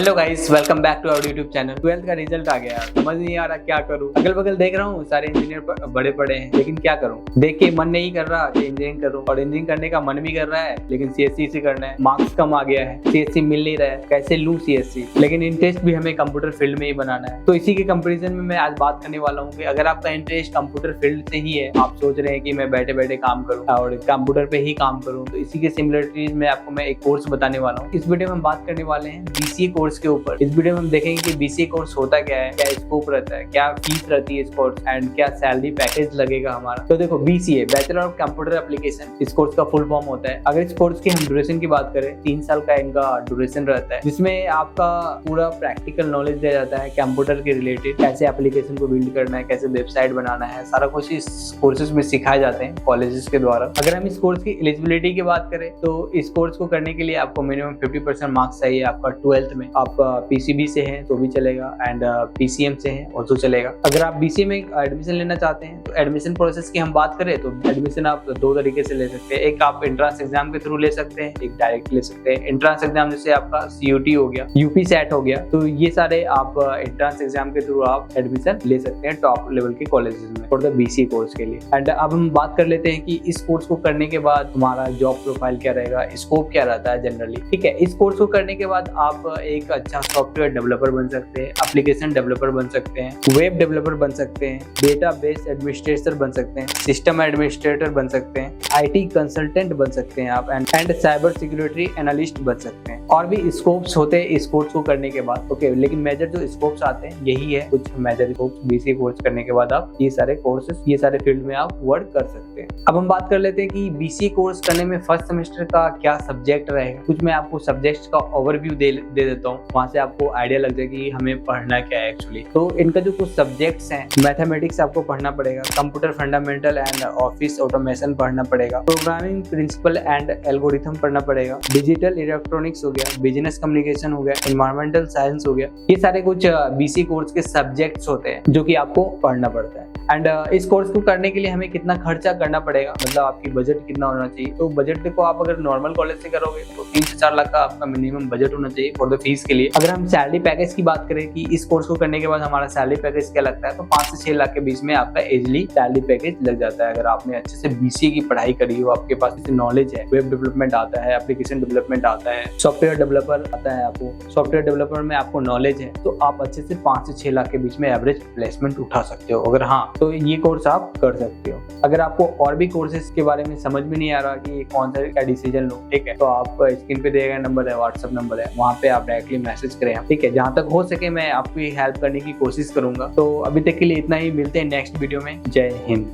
Hello guys, welcome back to our YouTube channel. 12th का result आ गया, समझ नहीं आ रहा क्या करूं। अगल बगल देख रहा हूँ सारे इंजीनियर बड़े पड़े हैं, लेकिन क्या करूं। देख के मन नहीं कर रहा कि इंजीनियरिंग करूं, और इंजीनियरिंग करने का मन भी कर रहा है, लेकिन सीएससी से करना है। मार्क्स कम आ गया है, सीएससी मिल नहीं रहा है, कैसे लूं सीएससी। लेकिन इंटरेस्ट भी हमें कंप्यूटर फील्ड में ही बनाना है। तो इसी के कंपेरिजन में मैं आज बात करने वाला हूँ कि अगर आपका इंटरेस्ट कंप्यूटर फील्ड से ही है, आप सोच रहे हैं कि मैं बैठे बैठे काम करूँ और कंप्यूटर पे ही काम करूँ, तो इसी के सिमिलरिटीज में आपको मैं एक कोर्स बताने वाला हूँ। इस वीडियो में हम बात करने वाले हैं बीसीए कोर्स के ऊपर। इस वीडियो में हम देखेंगे कि बीसीए कोर्स होता क्या है, क्या स्कोप रहता है, क्या फीस रहती है इस कोर्स, एंड क्या सैलरी पैकेज लगेगा हमारा। तो देखो, BCA bachelor of computer application इस कोर्स का फुल फॉर्म होता है। अगर इस कोर्स की हम ड्यूरेशन की बात करें, 3 साल का इनका ड्यूरेशन रहता है, जिसमें आपका पूरा प्रैक्टिकल नॉलेज दिया जाता है कंप्यूटर के रिलेटेड। कैसे एप्लीकेशन को बिल्ड करना है, कैसे वेबसाइट बनाना है, सारा कुछ इस कोर्सेज में सिखाए जाते हैं कॉलेजेस के द्वारा। अगर हम इस कोर्स की एलिजिबिलिटी की बात करें, तो इस कोर्स को करने के लिए आपको मिनिमम 50% मार्क्स चाहिए। आपका 12th में आप पीसीबी से हैं तो भी चलेगा, एंड पीसीएम से हैं और तो चलेगा। अगर आप बीसीए में एडमिशन लेना चाहते हैं, तो एडमिशन प्रोसेस की हम बात करें तो एडमिशन आप 2 तरीके से ले सकते हैं। एक आप एंट्रेंस एग्जाम के थ्रू ले सकते हैं, एक डायरेक्ट ले सकते हैं। एंट्रेंस एग्जाम जैसे आपका सीयूटी हो गया, यूपी सेट हो गया, तो ये सारे आप एंट्रेंस एग्जाम के थ्रू आप एडमिशन ले सकते हैं टॉप लेवल के कॉलेजेस में फॉर द बीसीए कोर्स के लिए। एंड अब हम बात कर लेते हैं कि इस कोर्स को करने के बाद हमारा जॉब प्रोफाइल क्या रहेगा, स्कोप क्या रहता है जनरली। ठीक है, इस कोर्स को करने के बाद आप एक अच्छा सॉफ्टवेयर डेवलपर बन सकते हैं, एप्लीकेशन डेवलपर बन सकते हैं, वेब डेवलपर बन सकते हैं, डेटाबेस एडमिनिस्ट्रेटर बन सकते हैं, सिस्टम एडमिनिस्ट्रेटर बन सकते हैं, आईटी कंसल्टेंट बन सकते हैं आप, एंड साइबर सिक्योरिटी एनालिस्ट बन सकते हैं। और भी स्कोप्स होते हैं इस कोर्स को करने के बाद। ओके, लेकिन मेजर जो स्कोप्स आते हैं यही है, कुछ मेजर स्कोप्स। बीसीए कोर्स करने के बाद आप ये सारे कोर्सेज, ये सारे फील्ड में आप वर्क कर सकते हैं। अब हम बात कर लेते हैं कि बीसीए कोर्स करने में फर्स्ट सेमेस्टर का क्या सब्जेक्ट रहेगा। कुछ मैं आपको सब्जेक्ट्स का ओवरव्यू दे देता हूँ, वहां से आपको आइडिया लग जाए कि हमें पढ़ना क्या है एक्चुअली। तो इनका जो कुछ सब्जेक्ट्स हैं, मैथमेटिक्स आपको पढ़ना पड़ेगा, computer fundamental and office automation पढ़ना पड़ेगा, प्रोग्रामिंग प्रिंसिपल एंड एल्गोरिथम पढ़ना पड़ेगा, डिजिटल इलेक्ट्रॉनिक्स हो गया, बिजनेस कम्युनिकेशन हो गया, एनवायरमेंटल साइंस हो गया। ये सारे कुछ बीसीए कोर्स के सब्जेक्ट्स होते हैं जो कि आपको पढ़ना पड़ता है। एंड इस कोर्स को करने के लिए हमें कितना खर्चा करना पड़ेगा, मतलब आपकी बजट कितना होना चाहिए। तो बजट देखो, आप अगर नॉर्मल कॉलेज से करोगे तो 3 से 4 लाख का आपका मिनिमम बजट होना चाहिए फॉर द फीस के लिए। अगर हम सैलरी पैकेज की बात करें कि इस कोर्स को करने के बाद हमारा सैलरी पैकेज क्या लगता है, तो 5 से 6 लाख के बीच में आपका इजिली सैलरी पैकेज लग जाता है। अगर आपने अच्छे से बीसीए की पढ़ाई करी हो, आपके पास नॉलेज है, वेब डेवलपमेंट आता है, एप्लीकेशन डेवलपमेंट आता है, सॉफ्टवेयर डेवलपर आता है, आपको सॉफ्टवेयर डेवलपर में आपको नॉलेज है, तो आप अच्छे से 5 से 6 लाख के बीच में एवरेज प्लेसमेंट उठा सकते हो। अगर हाँ, तो ये कोर्स आप कर सकते हो। अगर आपको और भी कोर्सेज के बारे में समझ में नहीं आ रहा कि कौन सा क्या डिसीजन लो, ठीक है, तो आप स्क्रीन पे दिए गए नंबर है, व्हाट्सएप नंबर है, वहाँ पे आप डायरेक्टली मैसेज करें। ठीक है, जहाँ तक हो सके मैं आपकी हेल्प करने की कोशिश करूंगा। तो अभी तक के लिए इतना ही, मिलते हैं नेक्स्ट वीडियो में। जय हिंद।